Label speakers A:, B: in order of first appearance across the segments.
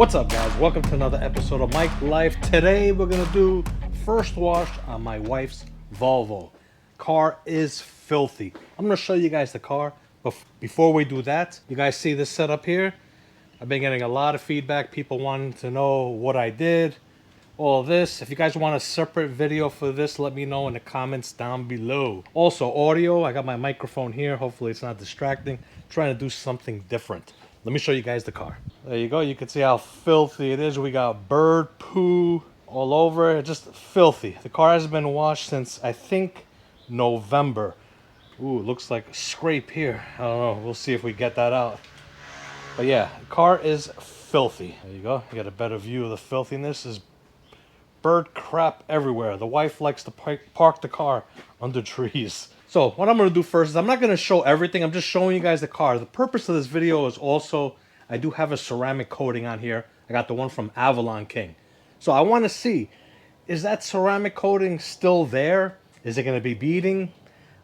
A: What's up, guys? Welcome to another episode of Mike Life. Today we're gonna do first wash on my wife's Volvo. Car is filthy. I'm gonna show you guys the car, but before we do that, you guys see this setup here? I've been getting a lot of feedback, people wanting to know what I did, all this. If you guys want a separate video for this, let me know in the comments down below. Also, audio, I got my microphone here. Hopefully it's not distracting. I'm trying to do something different. Let me show you guys the car. There you go. You can see how filthy it is. We got bird poo all over it. Just filthy. The car has been washed since, I think, November. Ooh, looks like a scrape here. I don't know. We'll see if we get that out. But yeah, the car is filthy. There you go. You got a better view of the filthiness. There's bird crap everywhere. The wife likes to park the car under trees. So what I'm going to do first is I'm not going to show everything. I'm just showing you guys the car. The purpose of this video is also, I do have a ceramic coating on here. I got the one from Avalon King. So I want to see, is that ceramic coating still there? Is it going to be beading?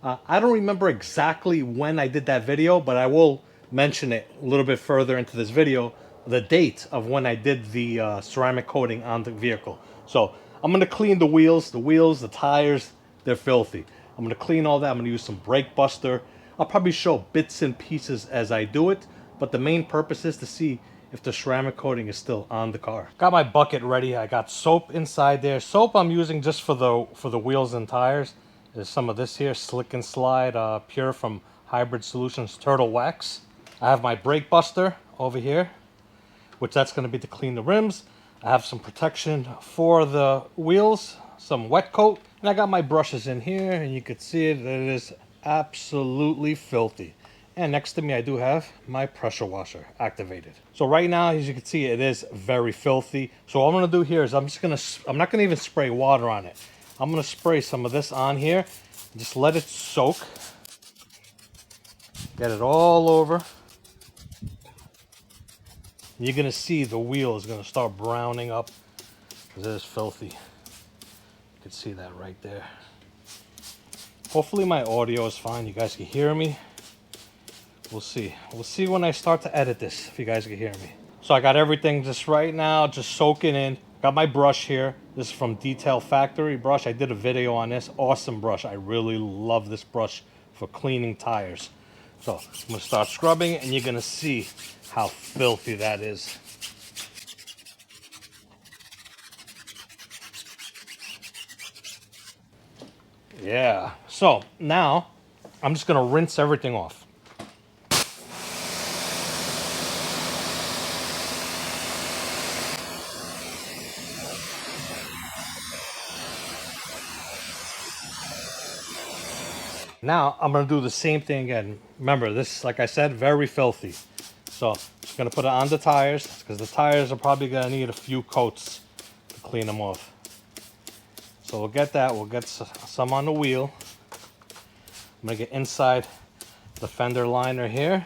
A: I don't remember exactly when I did that video, but I will mention it a little bit further into this video, the date of when I did the ceramic coating on the vehicle. So I'm going to clean the wheels, the tires, they're filthy. I'm going to clean all that. I'm going to use some brake buster. I'll probably show bits and pieces as I do it, but the main purpose is to see if the ceramic coating is still on the car. Got my bucket ready. I got soap inside there. Soap I'm using just for the wheels and tires. There's some of this here, Slick and Slide, pure from Hybrid Solutions Turtle Wax. I have my brake buster over here, which that's going to be to clean the rims. I have some protection for the wheels, some wet coat, and I got my brushes in here, and you can see it is absolutely filthy. And next to me I do have my pressure washer activated. So right now, as you can see, it is very filthy. So what I'm going to do here is I'm not going to even spray water on it. I'm going to spray some of this on here, just let it soak, get it all over. You're going to see the wheel is going to start browning up because it is filthy. You can see that right there. Hopefully my audio is fine. You guys can hear me. We'll see. We'll see when I start to edit this, if you guys can hear me. So I got everything just right now, just soaking in. Got my brush here. This is from Detail Factory brush. I did a video on this. Awesome brush. I really love this brush for cleaning tires. So I'm going to start scrubbing and you're going to see how filthy that is. Yeah. So now I'm just going to rinse everything off. Now I'm going to do the same thing again. Remember, this, like I said, very filthy. So I'm just going to put it on the tires because the tires are probably going to need a few coats to clean them off. So we'll get that. We'll get some on the wheel. I'm going to get inside the fender liner here.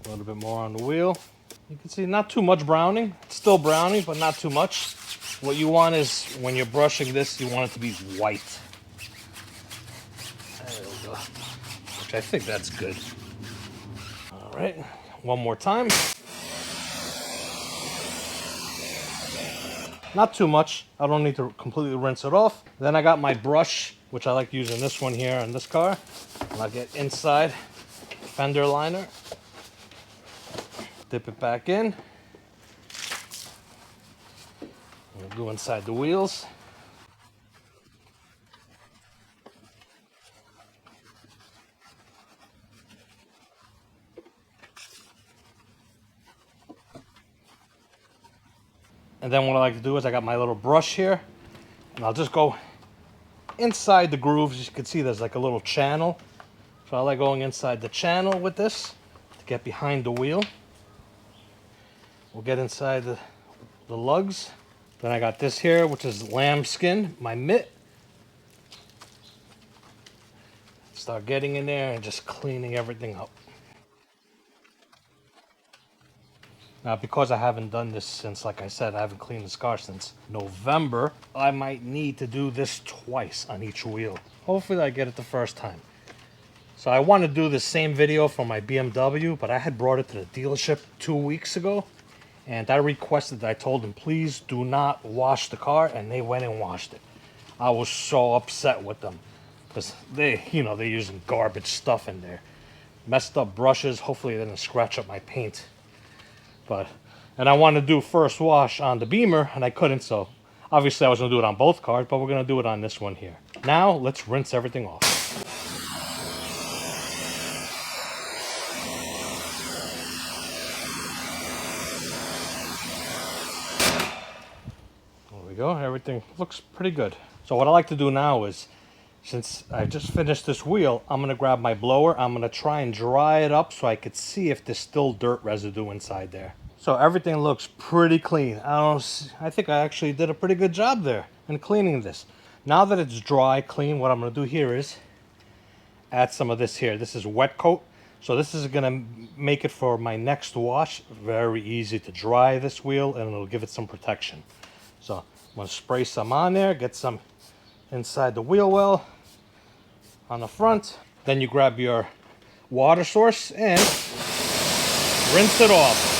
A: A little bit more on the wheel. You can see not too much browning. It's still browning, but not too much. What you want is, when you're brushing this, you want it to be white. There we go. Which I think that's good. All right, one more time. Not too much. I don't need to completely rinse it off. Then I got my brush, which I like using this one here on this car. And I'll get inside the fender liner. Dip it back in. We'll go inside the wheels. And then what I like to do is I got my little brush here, and I'll just go inside the grooves. As you can see, there's like a little channel. So I like going inside the channel with this to get behind the wheel. We'll get inside the lugs. Then I got this here, which is lambskin, my mitt. Start getting in there and just cleaning everything up. Now, because I haven't done this since, like I said, I haven't cleaned this car since November, I might need to do this twice on each wheel. Hopefully I get it the first time. So I want to do the same video for my BMW, but I had brought it to the dealership 2 weeks ago. And I requested, I told them, please do not wash the car. And they went and washed it. I was so upset with them. Because they're using garbage stuff in there. Messed up brushes. Hopefully they didn't scratch up my paint. And I wanted to do first wash on the Beamer, and I couldn't. So obviously I was going to do it on both cars, but we're going to do it on this one here. Now let's rinse everything off. Go. Everything looks pretty good. So what I like to do now is, since I just finished this wheel, I'm going to grab my blower. I'm going to try and dry it up so I could see if there's still dirt residue inside there. So everything looks pretty clean. I think I actually did a pretty good job there in cleaning this. Now that it's dry, clean, what I'm going to do here is add some of this here. This is wet coat. So this is going to make it for my next wash very easy to dry this wheel, and it'll give it some protection. So I'm going to spray some on there, get some inside the wheel well on the front. Then you grab your water source and rinse it off.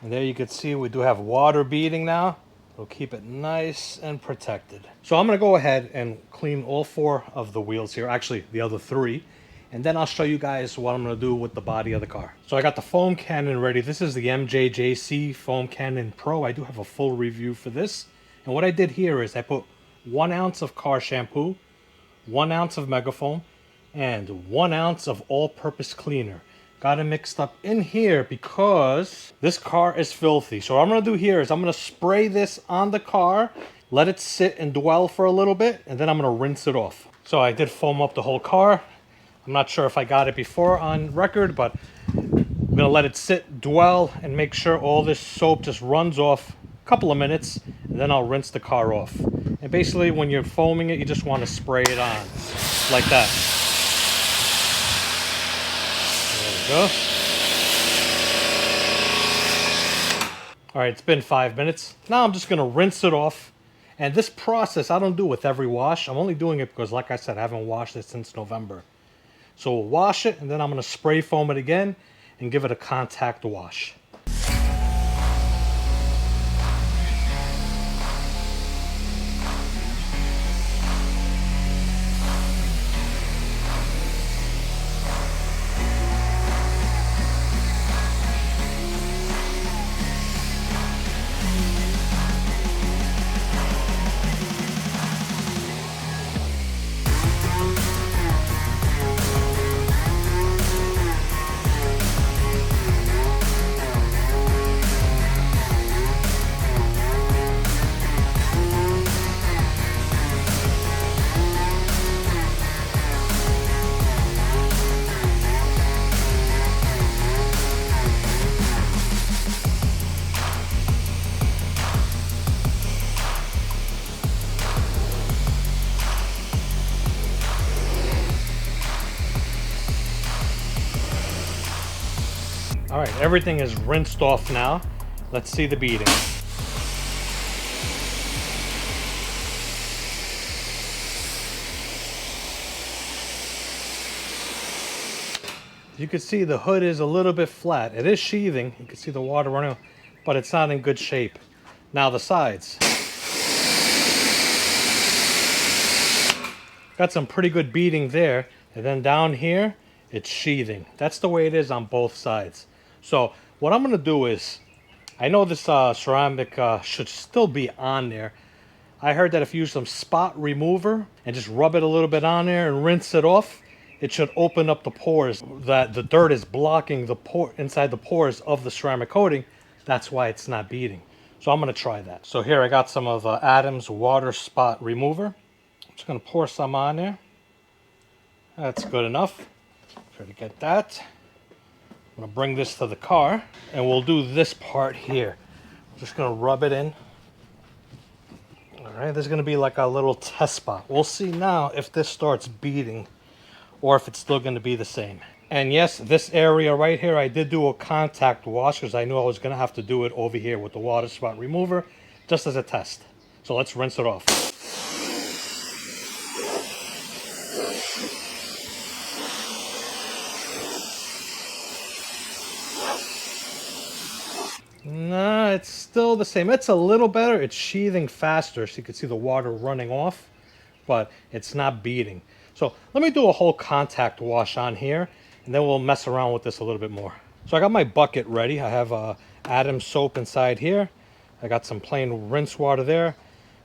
A: And there you can see we do have water beading now. It'll keep it nice and protected. So I'm going to go ahead and clean all 4 of the wheels here, actually the other 3. And then I'll show you guys what I'm going to do with the body of the car. So I got the foam cannon ready. This is the MJJC Foam Cannon Pro. I do have a full review for this. And what I did here is I put 1 ounce of car shampoo, 1 ounce of Mega Foam, and 1 ounce of all-purpose cleaner. Got it mixed up in here because this car is filthy. So what I'm going to do here is I'm going to spray this on the car, let it sit and dwell for a little bit, and then I'm going to rinse it off. So I did foam up the whole car. I'm not sure if I got it before on record, but I'm going to let it sit, dwell, and make sure all this soap just runs off a couple of minutes, and then I'll rinse the car off. And basically, when you're foaming it, you just want to spray it on, like that. There we go. All right, it's been 5 minutes. Now I'm just going to rinse it off. And this process, I don't do with every wash. I'm only doing it because, like I said, I haven't washed it since November. So we'll wash it, and then I'm going to spray foam it again and give it a contact wash. All right, everything is rinsed off now. Let's see the beading. You can see the hood is a little bit flat. It is sheathing. You can see the water running, but it's not in good shape. Now the sides. Got some pretty good beading there. And then down here, it's sheathing. That's the way it is on both sides. So what I'm going to do is, I know this ceramic should still be on there. I heard that if you use some spot remover and just rub it a little bit on there and rinse it off, it should open up the pores. That the dirt is blocking the inside the pores of the ceramic coating. That's why it's not beading. So I'm going to try that. So here I got some of Adam's water spot remover. I'm just going to pour some on there. That's good enough. Try to get that. I'm going to bring this to the car, and we'll do this part here. I'm just going to rub it in. All right, there's going to be like a little test spot. We'll see now if this starts beading or if it's still going to be the same. And yes, this area right here, I did do a contact wash because I knew I was going to have to do it over here with the water spot remover. just as a test. So let's rinse it off. Nah, it's still the same. It's a little better. It's sheathing faster, so you can see the water running off, but it's not beading. So let me do a whole contact wash on here, and then we'll mess around with this a little bit more. So I got my bucket ready. I have Adam's soap inside here. I got some plain rinse water there.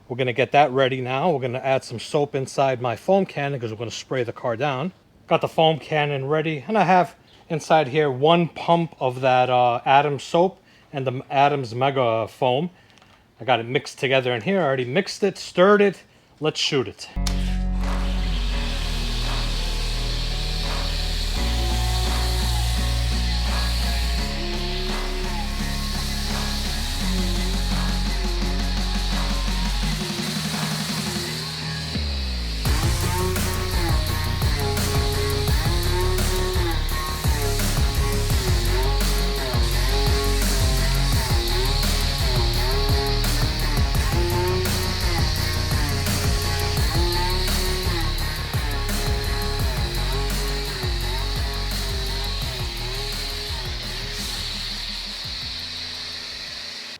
A: We're gonna get that ready now. We're gonna add some soap inside my foam cannon because we're gonna spray the car down. Got the foam cannon ready, and I have inside here 1 pump of that Adam's soap and the Adam's Mega foam. I got it mixed together in here. I already mixed it, stirred it. Let's shoot it.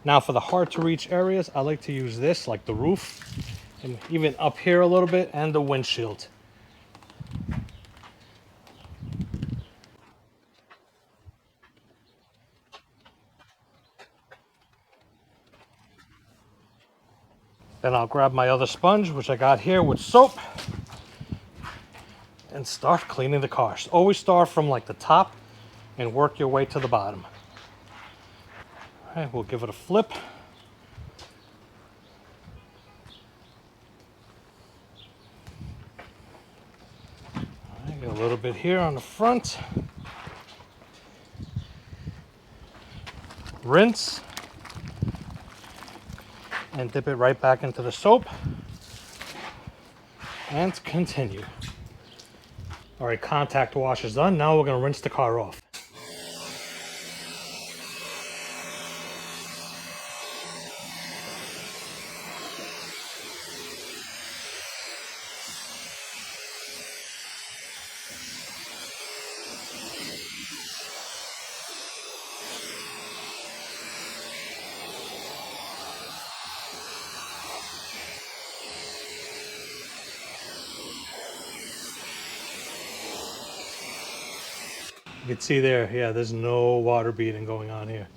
A: Now for the hard to reach areas, I like to use this, like the roof, and even up here a little bit, and the windshield. Then I'll grab my other sponge, which I got here with soap, and start cleaning the car. Always start from like the top and work your way to the bottom. All right, we'll give it a flip. All right, get a little bit here on the front. Rinse. And dip it right back into the soap. And continue. All right, contact wash is done. Now we're gonna rinse the car off. You can see there, yeah, there's no water beading going on here.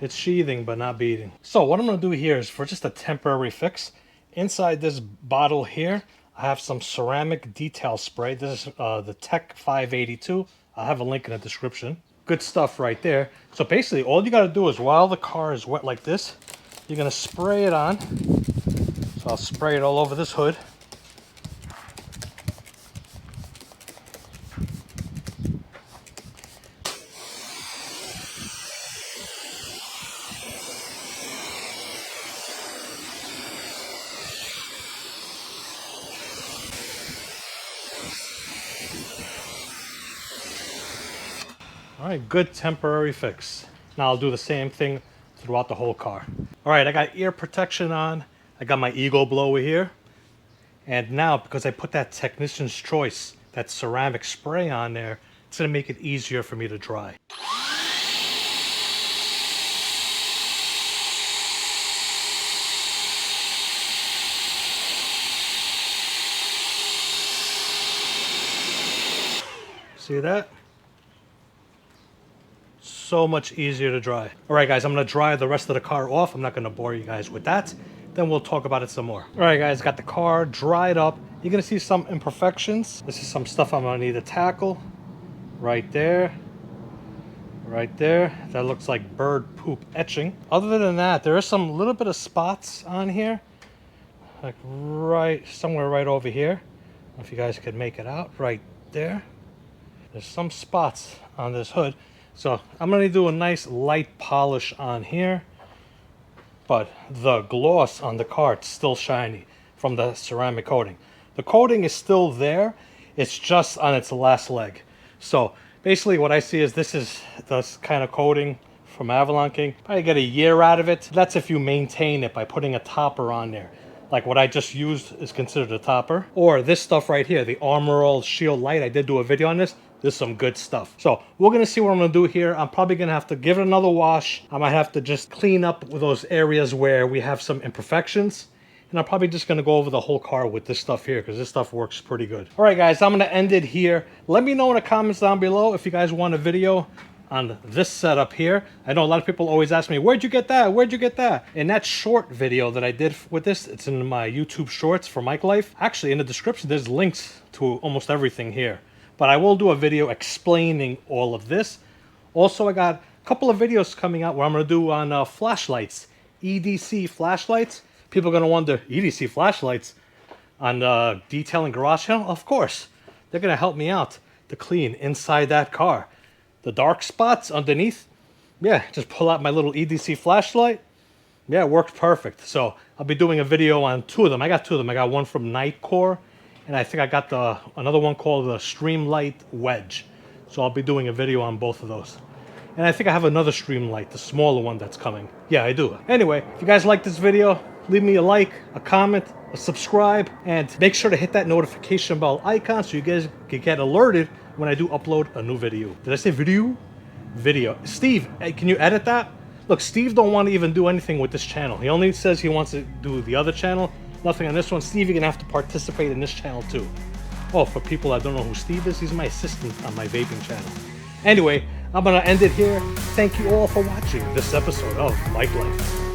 A: It's sheathing, but not beading. So what I'm gonna do here is for just a temporary fix, inside this bottle here, I have some ceramic detail spray. This is the Tech 582. I'll have a link in the description. Good stuff right there. So basically all you gotta do is while the car is wet like this, you're gonna spray it on. So I'll spray it all over this hood. All right, good temporary fix. Now I'll do the same thing throughout the whole car. All right, I got ear protection on. I got my Eagle blower here. And now, because I put that Technician's Choice, that ceramic spray on there, it's gonna make it easier for me to dry. See that? So much easier to dry. All right, guys, I'm gonna dry the rest of the car off. I'm not gonna bore you guys with that. Then we'll talk about it some more. All right, guys, got the car dried up. You're gonna see some imperfections. This is some stuff I'm gonna need to tackle. Right there. Right there. That looks like bird poop etching. Other than that, there is some little bit of spots on here. Like somewhere right over here. I don't know if you guys could make it out. Right there. There's some spots on this hood. So I'm going to do a nice light polish on here, but the gloss on the car is still shiny from the ceramic coating. The coating is still there, it's just on its last leg. So basically what I see is this is the kind of coating from Avalon King. Probably get a year out of it. That's if you maintain it by putting a topper on there. Like what I just used is considered a topper. Or this stuff right here, the Armor All Shield Light. I did do a video on this. This is some good stuff. So we're gonna see what I'm gonna do here. I'm probably gonna have to give it another wash. I might have to just clean up with those areas where we have some imperfections. And I'm probably just gonna go over the whole car with this stuff here because this stuff works pretty good. All right, guys, I'm gonna end it here. Let me know in the comments down below if you guys want a video on this setup here. I know a lot of people always ask me, where'd you get that? Where'd you get that? In that short video that I did with this, it's in my YouTube shorts for Mike Life. Actually, in the description, there's links to almost everything here. But I will do a video explaining all of this. Also, I got a couple of videos coming out where I'm gonna do on flashlights, EDC flashlights. People are gonna wonder, EDC flashlights on detailing garage channel? Of course, they're gonna help me out to clean inside that car. The dark spots underneath, yeah, just pull out my little EDC flashlight. Yeah, it worked perfect. So I'll be doing a video on two of them. I got two of them. I got one from Nightcore, and I think I got another one called the Streamlight Wedge. So I'll be doing a video on both of those. And I think I have another Streamlight, the smaller one that's coming. Yeah, I do. Anyway, if you guys like this video, leave me a like, a comment, a subscribe, and make sure to hit that notification bell icon so you guys can get alerted when I do upload a new video. Did I say video? Video. Steve, hey, can you edit that? Look, Steve don't want to even do anything with this channel. He only says he wants to do the other channel. Nothing on this one. Steve, you're going to have to participate in this channel too. Oh, for people that don't know who Steve is, he's my assistant on my vaping channel. Anyway, I'm going to end it here. Thank you all for watching this episode of Mike Life.